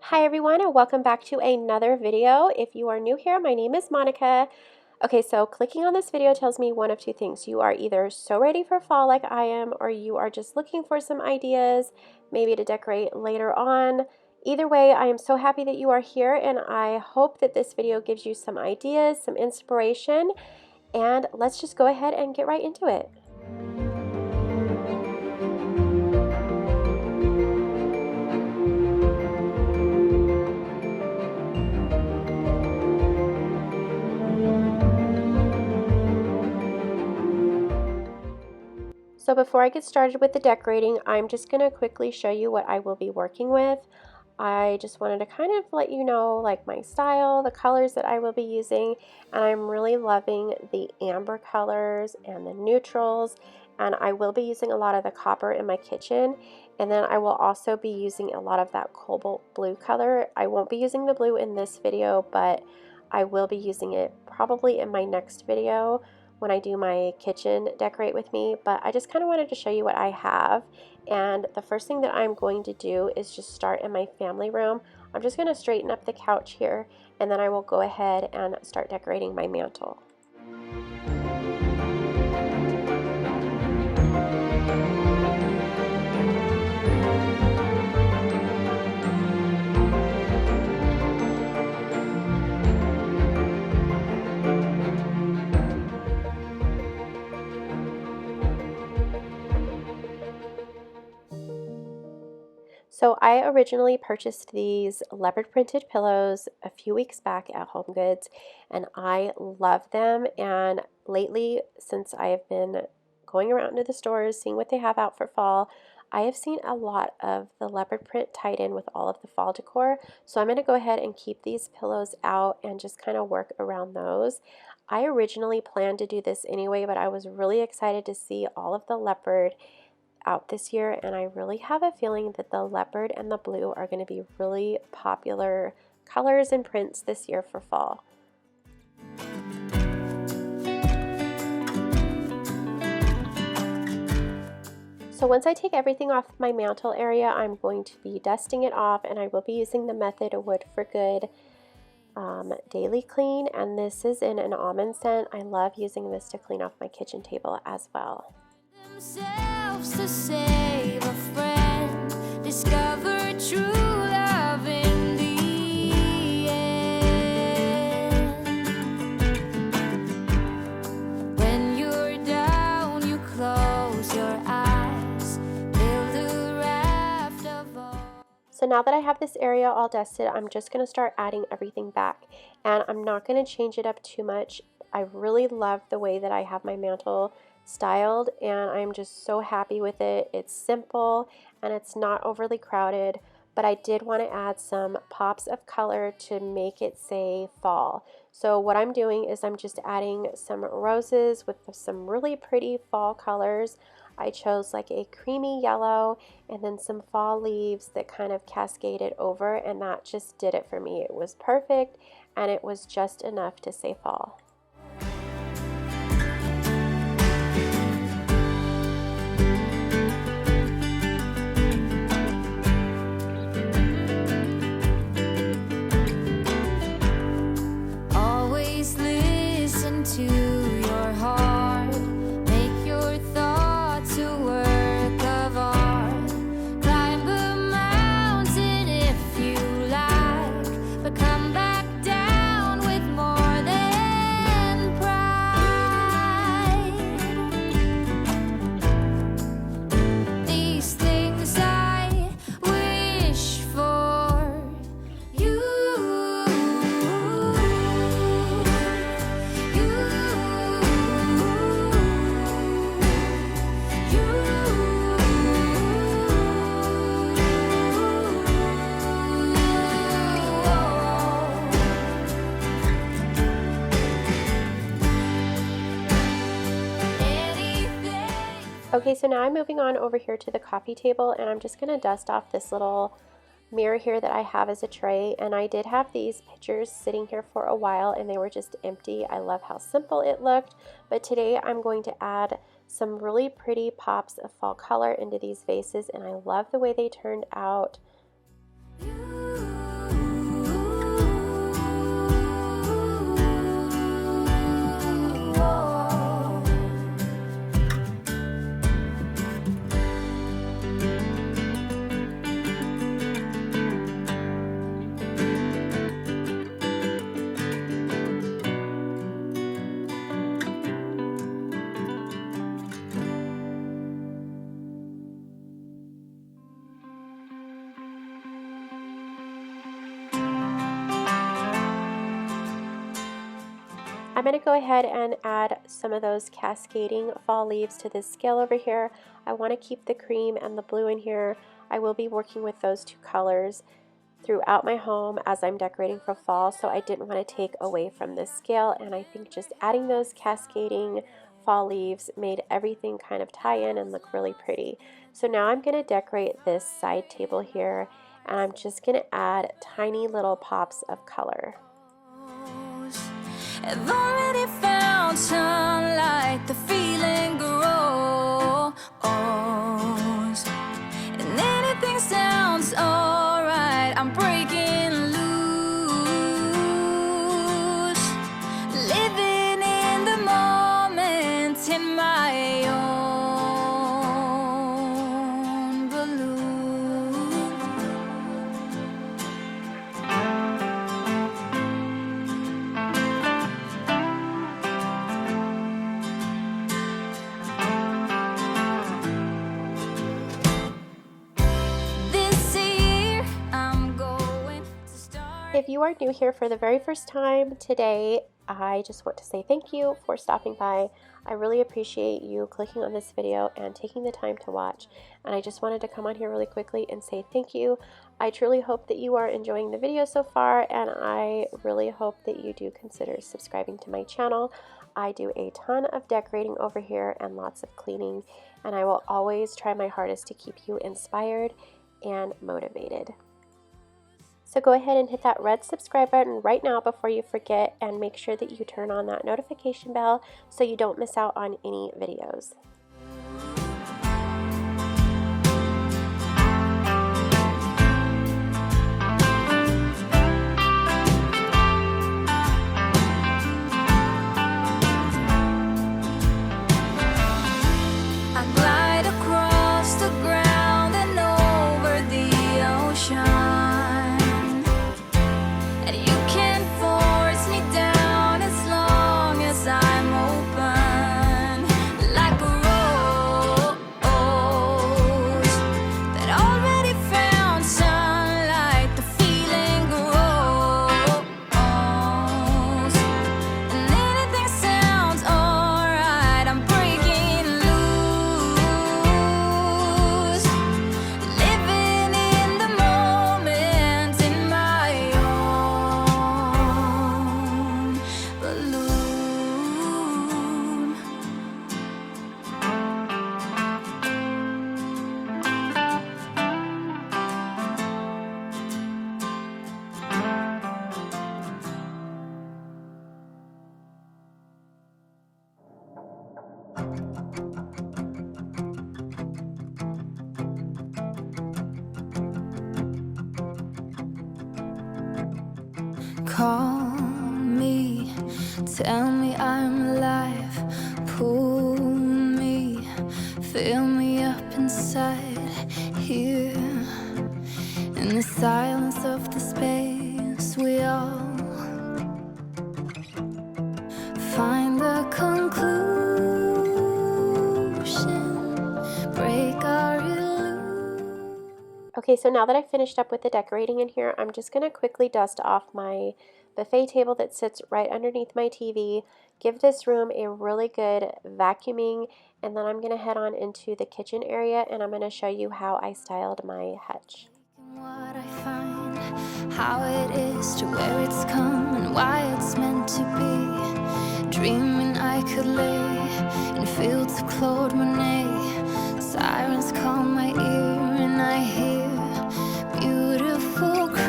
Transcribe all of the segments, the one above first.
Hi everyone, and welcome back to another video. If you are new here, my name is Monica. Okay, so clicking on this video tells me one of two things. You are either so ready for fall like I am, or you are just looking for some ideas, maybe to decorate later on. Either way, I am so happy that you are here, and I hope that this video gives you some ideas, some inspiration, and let's just go ahead and get right into it. So before I get started with the decorating, I'm just going to quickly show you what I will be working with. I just wanted to kind of let you know like my style, the colors that I will be using, and I'm really loving the amber colors and the neutrals, and I will be using a lot of the copper in my kitchen, and then I will also be using a lot of that cobalt blue color. I won't be using the blue in this video, but I will be using it probably in my next video when I do my kitchen decorate with me, but I just kind of wanted to show you what I have. And the first thing that I'm going to do is just start in my family room. I'm just going to straighten up the couch here, and then I will go ahead and start decorating my mantle. So I originally purchased these leopard printed pillows a few weeks back at Home Goods, and I love them. And lately, since I have been going around to the stores, seeing what they have out for fall, I have seen a lot of the leopard print tied in with all of the fall decor. So I'm going to go ahead and keep these pillows out and just kind of work around those. I originally planned to do this anyway, but I was really excited to see all of the leopard out this year, and I really have a feeling that the leopard and the blue are going to be really popular colors and prints this year for fall. So once I take everything off my mantle area, I'm going to be dusting it off, and I will be using the Method Wood for Good daily clean, and this is in an almond scent. I love using this to clean off my kitchen table as well. To save a friend, discover true love in the end. When you're down, you close your eyes, build a raft of all. So now that I have this area all dusted, I'm just going to start adding everything back, and I'm not going to change it up too much. I really love the way that I have my mantle styled, and I'm just so happy with it. It's simple and it's not overly crowded, but I did want to add some pops of color to make it say fall. So what I'm doing is I'm just adding some roses with some really pretty fall colors. I chose like a creamy yellow and then some fall leaves that kind of cascaded over, and that just did it for me. It was perfect, and it was just enough to say fall. To your heart, make your thoughts a work of art. Climb a mountain if you like, but come back down with more than pride. These things I wish for you. Okay, so now I'm moving on over here to the coffee table, and I'm just going to dust off this little mirror here that I have as a tray. And I did have these pictures sitting here for a while, and they were just empty. I love how simple it looked, but today I'm going to add some really pretty pops of fall color into these vases, and I love the way they turned out. I'm going to go ahead and add some of those cascading fall leaves to this scale over here. I want to keep the cream and the blue in here. I will be working with those two colors throughout my home as I'm decorating for fall, so I didn't want to take away from this scale, and I think just adding those cascading fall leaves made everything kind of tie in and look really pretty. So now I'm going to decorate this side table here, and I'm just going to add tiny little pops of color. I've already found sunlight, the feeling grows, and anything sounds alright. I'm breaking loose, living in the moment in my own balloon. If you are new here for the very first time today, I just want to say thank you for stopping by. I really appreciate you clicking on this video and taking the time to watch. And I just wanted to come on here really quickly and say thank you. I truly hope that you are enjoying the video so far, and I really hope that you do consider subscribing to my channel. I do a ton of decorating over here and lots of cleaning, and I will always try my hardest to keep you inspired and motivated. So go ahead and hit that red subscribe button right now before you forget, and make sure that you turn on that notification bell so you don't miss out on any videos. I glide across the ground and over the ocean. Call me, tell me I'm alive, pull me, fill me up inside here. In the silence of the space, we all find the conclusion, break our illusion. Okay, so now that I've finished up with the decorating in here, I'm just going to quickly dust off my buffet table that sits right underneath my TV, give this room a really good vacuuming, and then I'm going to head on into the kitchen area and I'm going to show you how I styled my hutch. What I find, how it is to where it's come and why it's meant to be. Dreaming I could lay in fields of Claude Monet. Sirens call my ear and I hear beautiful creatures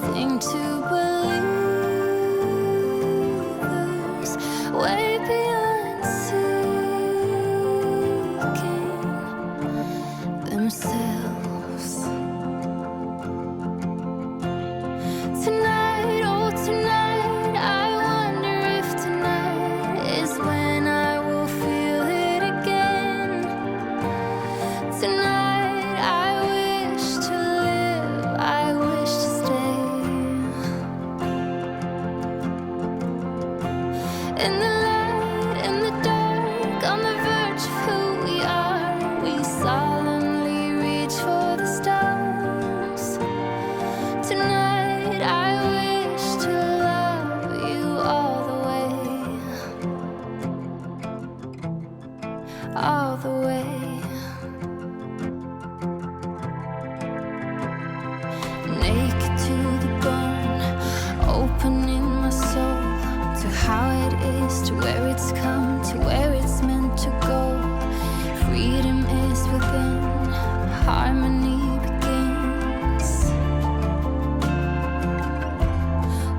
sing to believers. Wave it is to where it's come, to where it's meant to go. Freedom is within, harmony begins.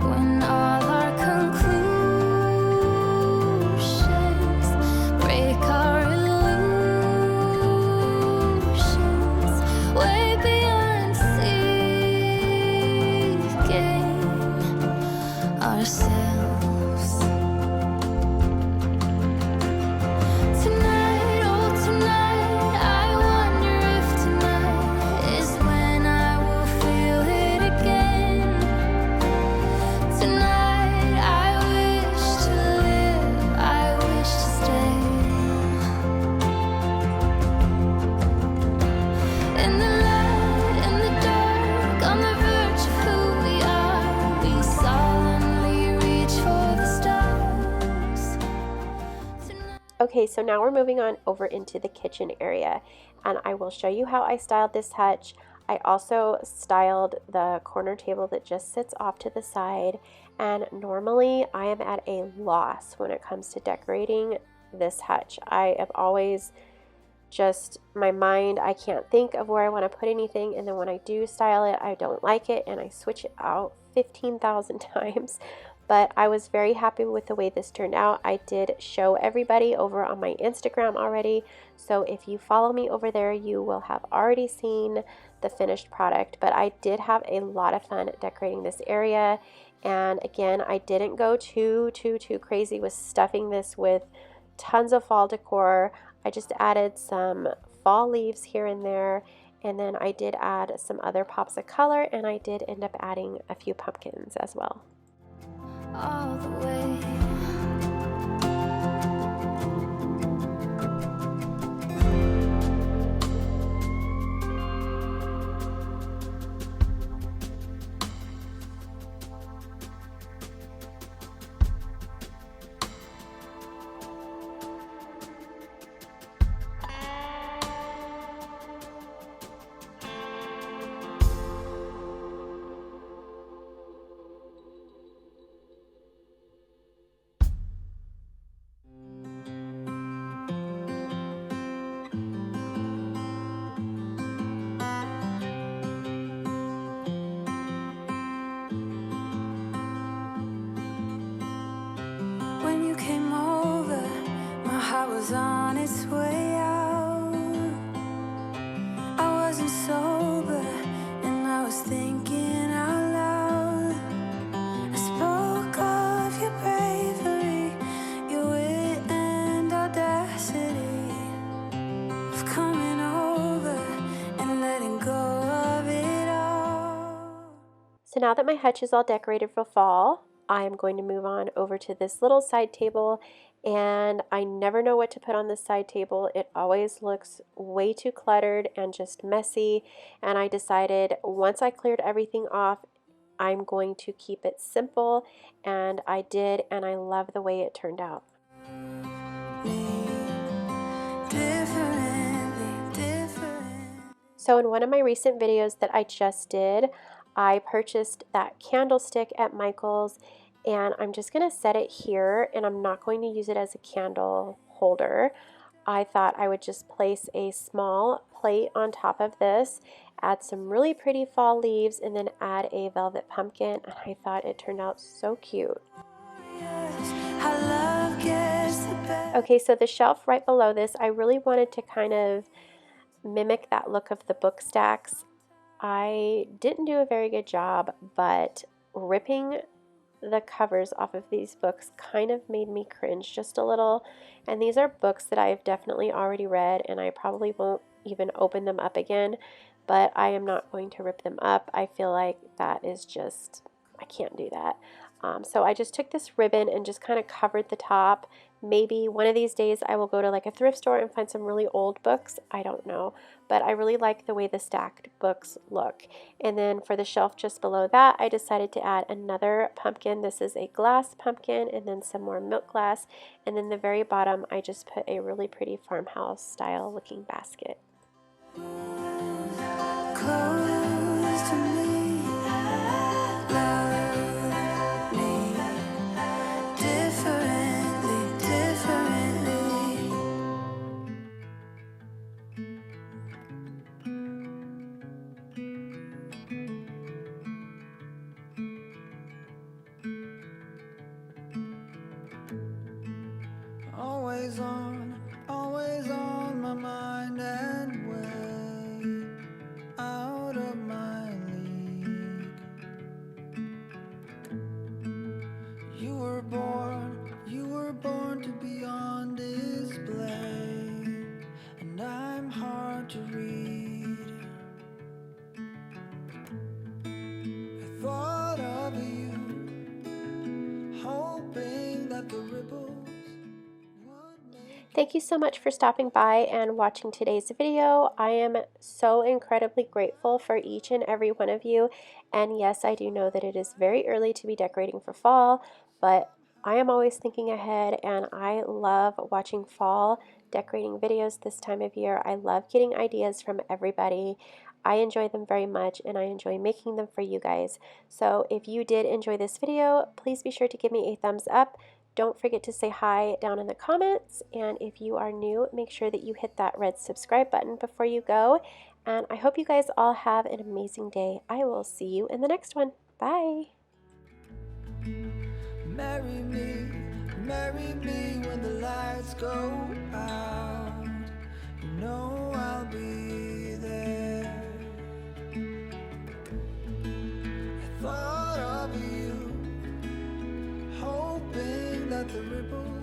When all our conclusions break our illusions, way beyond seeking ourselves. Tonight, oh tonight, I wonder if tonight is when I will feel it again. Tonight, I wish to live, I wish to stay. In the light, in the dark, on the verge of who we are, we solemnly reach for the stars. Tonight. Okay, so now we're moving on over into the kitchen area, and I will show you how I styled this hutch. I also styled the corner table that just sits off to the side, and normally I am at a loss when it comes to decorating this hutch. I have always just, my mind, I can't think of where I want to put anything, and then when I do style it, I don't like it, and I switch it out 15,000 times. But I was very happy with the way this turned out. I did show everybody over on my Instagram already, so if you follow me over there, you will have already seen the finished product. But I did have a lot of fun decorating this area, and again, I didn't go too crazy with stuffing this with tons of fall decor. I just added some fall leaves here and there, and then I did add some other pops of color, and I did end up adding a few pumpkins as well. All the way. When you came over, my heart was on its way out. I wasn't sober, and I was thinking out loud. I spoke of your bravery, your wit and audacity, of coming over and letting go of it all. So now that my hutch is all decorated for fall, I am going to move on over to this little side table, and I never know what to put on this side table. It always looks way too cluttered and just messy, and I decided once I cleared everything off, I'm going to keep it simple, and I did, and I love the way it turned out. So in one of my recent videos that I just did, I purchased that candlestick at Michael's, and I'm just going to set it here, and I'm not going to use it as a candle holder. I thought I would just place a small plate on top of this, add some really pretty fall leaves, and then add a velvet pumpkin, and I thought it turned out so cute. Okay, so the shelf right below this, I really wanted to kind of mimic that look of the book stacks. I didn't do a very good job, but ripping the covers off of these books kind of made me cringe just a little. And these are books that I've definitely already read, and I probably won't even open them up again, but I am not going to rip them up. I feel like that is just, I can't do that. So I just took this ribbon and just kind of covered the top. Maybe one of these days I will go to like a thrift store and find some really old books. I don't know, but I really like the way the stacked books look. And then for the shelf just below that, I decided to add another pumpkin. This is a glass pumpkin, and then some more milk glass. And then the very bottom, I just put a really pretty farmhouse style looking basket. Close to me, love me different. I'm hard to read. I thought of you, hoping that the ripples would make. Thank you so much for stopping by and watching today's video. I am so incredibly grateful for each and every one of you. And yes, I do know that it is very early to be decorating for fall, but I am always thinking ahead, and I love watching fall decorating videos this time of year. I love getting ideas from everybody. I enjoy them very much, and I enjoy making them for you guys. So if you did enjoy this video, please be sure to give me a thumbs up. Don't forget to say hi down in the comments, and if you are new, make sure that you hit that red subscribe button before you go. And I hope you guys all have an amazing day. I will see you in the next one. Bye. Marry me when the lights go out. You know I'll be there. I thought of you, hoping that the ripples